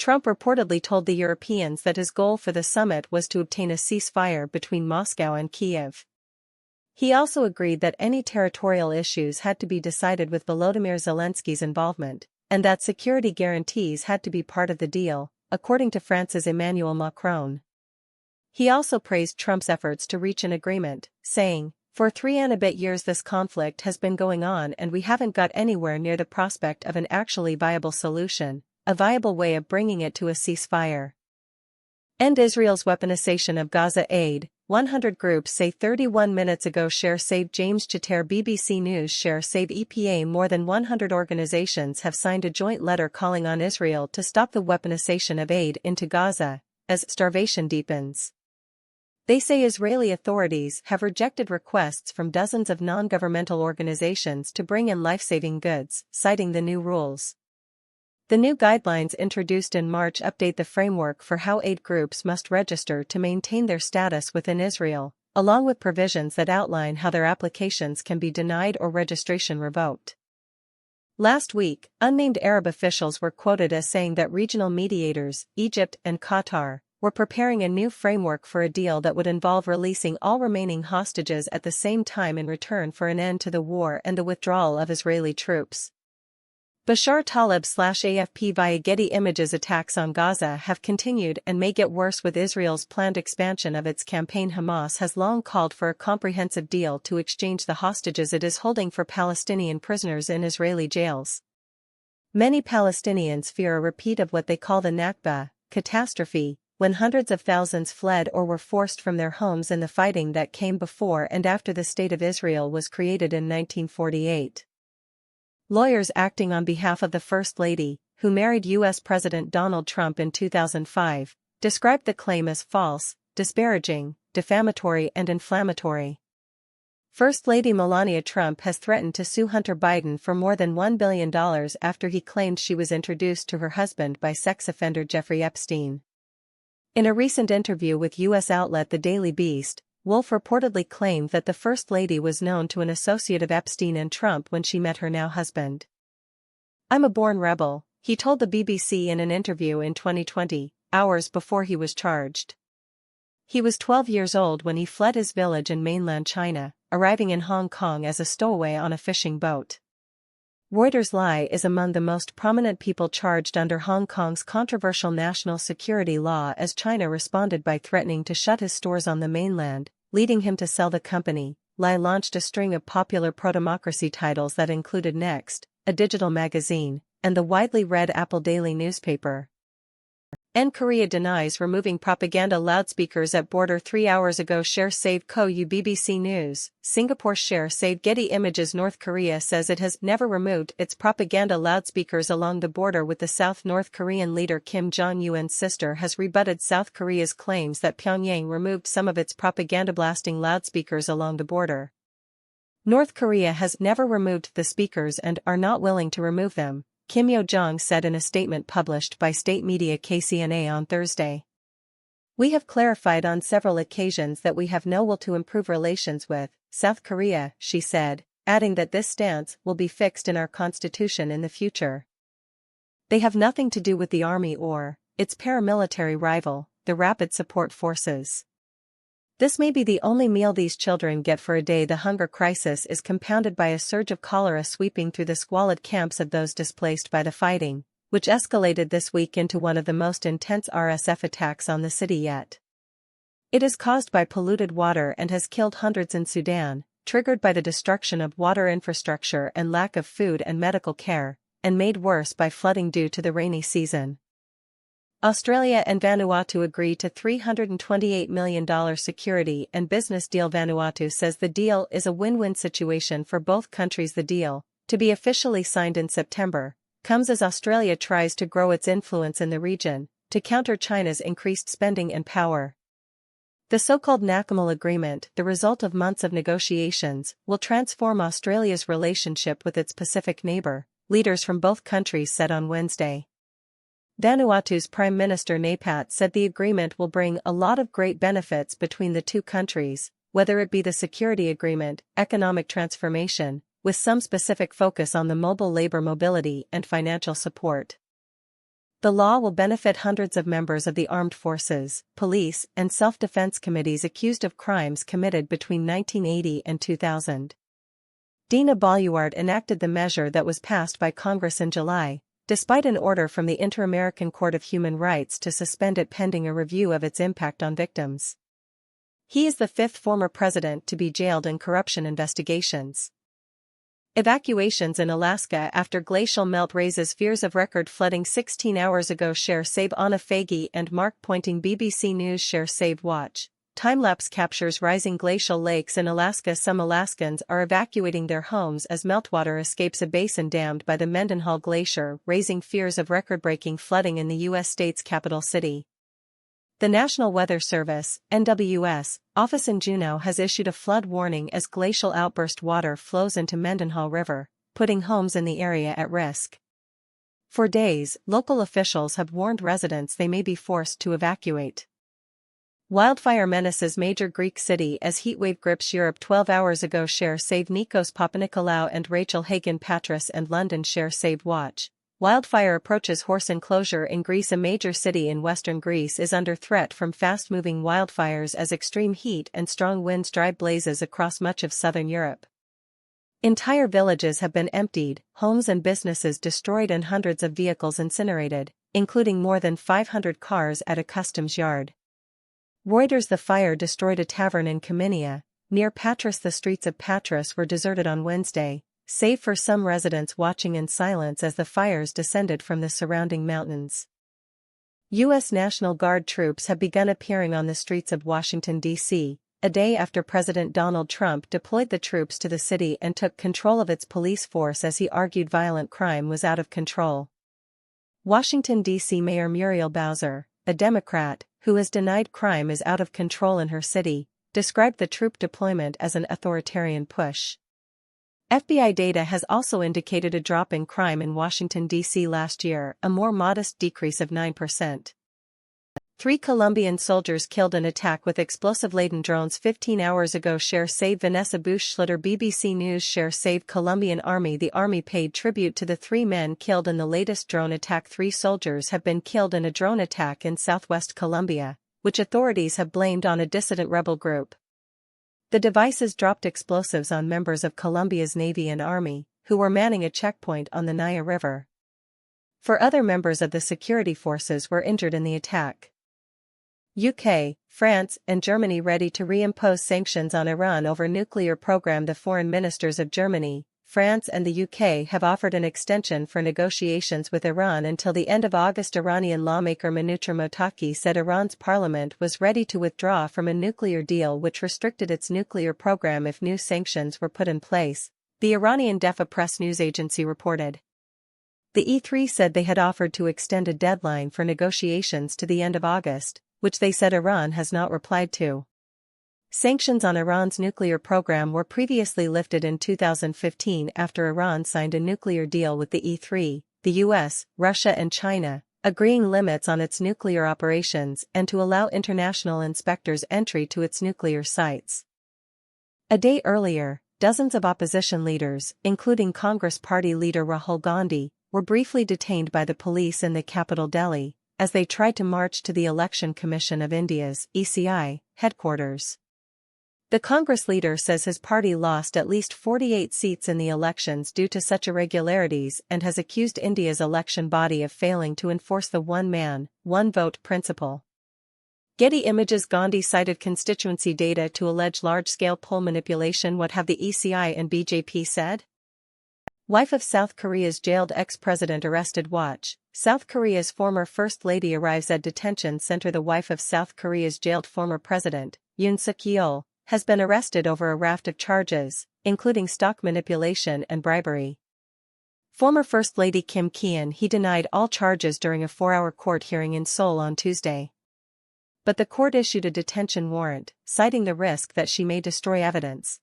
Trump reportedly told the Europeans that his goal for the summit was to obtain a ceasefire between Moscow and Kyiv. He also agreed that any territorial issues had to be decided with Volodymyr Zelensky's involvement, and that security guarantees had to be part of the deal, according to France's Emmanuel Macron. He also praised Trump's efforts to reach an agreement, saying, "For 3 and a bit years this conflict has been going on and we haven't got anywhere near the prospect of an actually viable solution, a viable way of bringing it to a ceasefire." End Israel's weaponisation of Gaza aid. 100 groups say 31 minutes ago. Share Save James Chater BBC News. Share Save EPA. More than 100 organizations have signed a joint letter calling on Israel to stop the weaponisation of aid into Gaza, as starvation deepens. They say Israeli authorities have rejected requests from dozens of non-governmental organizations to bring in lifesaving goods, citing the new rules. The new guidelines introduced in March update the framework for how aid groups must register to maintain their status within Israel, along with provisions that outline how their applications can be denied or registration revoked. Last week, unnamed Arab officials were quoted as saying that regional mediators, Egypt and Qatar, were preparing a new framework for a deal that would involve releasing all remaining hostages at the same time in return for an end to the war and the withdrawal of Israeli troops. Bashar Talib/AFP via Getty Images. Attacks on Gaza have continued and may get worse with Israel's planned expansion of its campaign. Hamas has long called for a comprehensive deal to exchange the hostages it is holding for Palestinian prisoners in Israeli jails. Many Palestinians fear a repeat of what they call the Nakba catastrophe, when hundreds of thousands fled or were forced from their homes in the fighting that came before and after the State of Israel was created in 1948. Lawyers acting on behalf of the First Lady, who married U.S. President Donald Trump in 2005, described the claim as false, disparaging, defamatory and inflammatory. First Lady Melania Trump has threatened to sue Hunter Biden for more than $1 billion after he claimed she was introduced to her husband by sex offender Jeffrey Epstein. In a recent interview with U.S. outlet The Daily Beast, Wolf reportedly claimed that the First Lady was known to an associate of Epstein and Trump when she met her now husband. "I'm a born rebel," he told the BBC in an interview in 2020, hours before he was charged. He was 12 years old when he fled his village in mainland China, arriving in Hong Kong as a stowaway on a fishing boat. Reuters Lai is among the most prominent people charged under Hong Kong's controversial national security law as China responded by threatening to shut his stores on the mainland, leading him to sell the company. Lai launched a string of popular pro-democracy titles that included Next, a digital magazine, and the widely read Apple Daily newspaper. Korea denies removing propaganda loudspeakers at border 3 hours ago. Share Save KOU BBC News. Singapore. Share Save Getty Images. North Korea says it has never removed its propaganda loudspeakers along the border with the South. North Korean leader Kim Jong-un's sister has rebutted South Korea's claims that Pyongyang removed some of its propaganda blasting loudspeakers along the border. North Korea has never removed the speakers and are not willing to remove them, Kim Yo-jong said in a statement published by state media KCNA on Thursday. "We have clarified on several occasions that we have no will to improve relations with South Korea," she said, adding that this stance will be fixed in our constitution in the future. "They have nothing to do with the army or its paramilitary rival, the Rapid Support Forces. This may be the only meal these children get for a day." The hunger crisis is compounded by a surge of cholera sweeping through the squalid camps of those displaced by the fighting, which escalated this week into one of the most intense RSF attacks on the city yet. It is caused by polluted water and has killed hundreds in Sudan, triggered by the destruction of water infrastructure and lack of food and medical care, and made worse by flooding due to the rainy season. Australia and Vanuatu agree to $328 million security and business deal. Vanuatu says the deal is a win-win situation for both countries. The deal, to be officially signed in September, comes as Australia tries to grow its influence in the region, to counter China's increased spending and power. The so-called NACAML agreement, the result of months of negotiations, will transform Australia's relationship with its Pacific neighbour, leaders from both countries said on Wednesday. Vanuatu's Prime Minister Napat said the agreement will bring a lot of great benefits between the two countries, whether it be the security agreement, economic transformation, with some specific focus on the mobile labour mobility and financial support. The law will benefit hundreds of members of the armed forces, police, and self-defense committees accused of crimes committed between 1980 and 2000. Dina Boluard enacted the measure that was passed by Congress in July, despite an order from the Inter-American Court of Human Rights to suspend it pending a review of its impact on victims. He is the fifth former president to be jailed in corruption investigations. Evacuations in Alaska after glacial melt raises fears of record flooding 16 hours ago. Share save Anna Faggy and Mark Pointing. BBC News. Share save watch. Time-lapse captures rising glacial lakes in Alaska. Some Alaskans are evacuating their homes as meltwater escapes a basin dammed by the Mendenhall Glacier, raising fears of record-breaking flooding in the U.S. state's capital city. The National Weather Service, NWS, office in Juneau has issued a flood warning as glacial outburst water flows into Mendenhall River, putting homes in the area at risk. For days, local officials have warned residents they may be forced to evacuate. Wildfire menaces major Greek city as heatwave grips Europe. 12 hours ago. Share save Nikos Papanikolaou and Rachel Hagan. Patras and London. Share save watch. Wildfire approaches horse enclosure in Greece. A major city in western Greece is under threat from fast-moving wildfires as extreme heat and strong winds drive blazes across much of southern Europe. Entire villages have been emptied, homes and businesses destroyed and hundreds of vehicles incinerated, including more than 500 cars at a customs yard. Reuters. The fire destroyed a tavern in Kaminia, near Patras. The streets of Patras were deserted on Wednesday, save for some residents watching in silence as the fires descended from the surrounding mountains. U.S. National Guard troops have begun appearing on the streets of Washington, D.C., a day after President Donald Trump deployed the troops to the city and took control of its police force as he argued violent crime was out of control. Washington, D.C. Mayor Muriel Bowser, a Democrat, who has denied crime is out of control in her city, described the troop deployment as an authoritarian push. FBI data has also indicated a drop in crime in Washington, D.C. last year, a more modest decrease of 9%. 3 Colombian soldiers killed in attack with explosive-laden drones 15 hours ago. Share save Vanessa Bush Schlitter. BBC News. Share save Colombian Army. The army paid tribute to the 3 men killed in the latest drone attack. 3 soldiers have been killed in a drone attack in southwest Colombia, which authorities have blamed on a dissident rebel group. The devices dropped explosives on members of Colombia's Navy and Army, who were manning a checkpoint on the Naya River. 4 other members of the security forces were injured in the attack. UK, France, and Germany ready to reimpose sanctions on Iran over nuclear program. The foreign ministers of Germany, France and the UK have offered an extension for negotiations with Iran until the end of August. Iranian lawmaker Manoucher Motaki said Iran's parliament was ready to withdraw from a nuclear deal which restricted its nuclear program if new sanctions were put in place, the Iranian Defa press news agency reported. The E3 said they had offered to extend a deadline for negotiations to the end of August, which they said Iran has not replied to. Sanctions on Iran's nuclear program were previously lifted in 2015 after Iran signed a nuclear deal with the E3, the US, Russia and China, agreeing limits on its nuclear operations and to allow international inspectors entry to its nuclear sites. A day earlier, dozens of opposition leaders, including Congress Party leader Rahul Gandhi, were briefly detained by the police in the capital Delhi, as they tried to march to the Election Commission of India's ECI headquarters. The Congress leader says his party lost at least 48 seats in the elections due to such irregularities and has accused India's election body of failing to enforce the one man, one vote principle. Getty Images. Gandhi cited constituency data to allege large-scale poll manipulation. What have the ECI and BJP said? Wife of South Korea's jailed ex-president arrested. Watch. South Korea's former First Lady arrives at detention center. The wife of South Korea's jailed former president, Yoon Suk-yeol, has been arrested over a raft of charges, including stock manipulation and bribery. Former First Lady Kim Ki-yeon denied all charges during a 4-hour court hearing in Seoul on Tuesday. But the court issued a detention warrant, citing the risk that she may destroy evidence.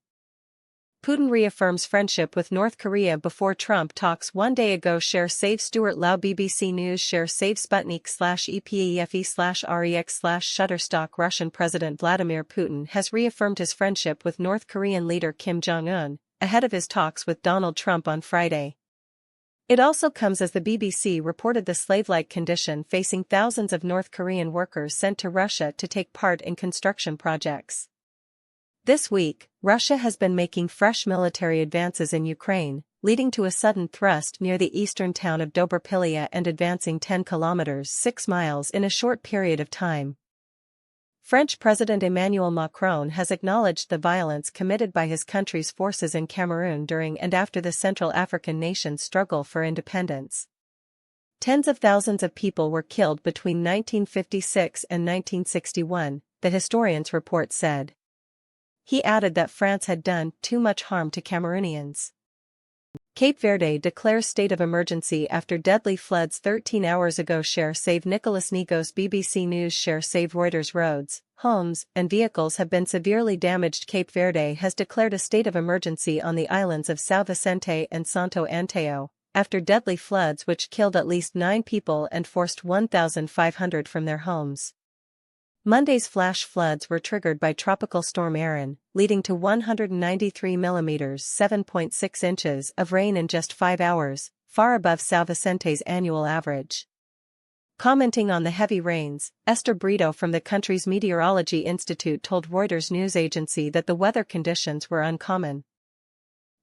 Putin reaffirms friendship with North Korea before Trump talks. 1 day ago. Share save Stuart Lau. BBC News. Share save Sputnik/EPAFE/REX/Shutterstock. Russian President Vladimir Putin has reaffirmed his friendship with North Korean leader Kim Jong-un, ahead of his talks with Donald Trump on Friday. It also comes as the BBC reported the slave-like condition facing thousands of North Korean workers sent to Russia to take part in construction projects. This week, Russia has been making fresh military advances in Ukraine, leading to a sudden thrust near the eastern town of Dobrapilya and advancing 10 kilometers 6 miles in a short period of time. French President Emmanuel Macron has acknowledged the violence committed by his country's forces in Cameroon during and after the Central African nation's struggle for independence. Tens of thousands of people were killed between 1956 and 1961, the historian's report said. He added that France had done too much harm to Cameroonians. Cape Verde declares state of emergency after deadly floods 13 hours ago. Save Nicholas Negos. BBC News. Save Reuters. Roads, homes, and vehicles have been severely damaged. Cape Verde has declared a state of emergency on the islands of São Vicente and Santo Anteo, after deadly floods which killed at least 9 people and forced 1,500 from their homes. Monday's flash floods were triggered by Tropical Storm Erin, leading to 193 millimeters (7.6 inches) of rain in just 5 hours, far above São Vicente's annual average. Commenting on the heavy rains, Esther Brito from the country's Meteorology Institute told Reuters news agency that the weather conditions were uncommon.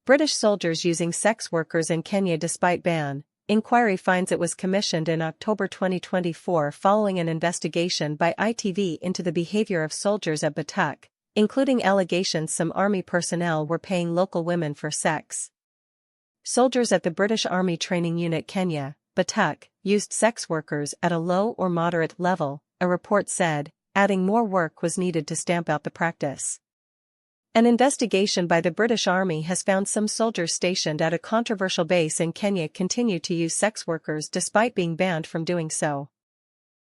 British soldiers using sex workers in Kenya despite ban. Inquiry finds it was commissioned in October 2024 following an investigation by ITV into the behavior of soldiers at Batak, including allegations some army personnel were paying local women for sex. Soldiers at the British Army Training Unit Kenya, Batak, used sex workers at a low or moderate level, a report said, adding more work was needed to stamp out the practice. An investigation by the British Army has found some soldiers stationed at a controversial base in Kenya continue to use sex workers despite being banned from doing so.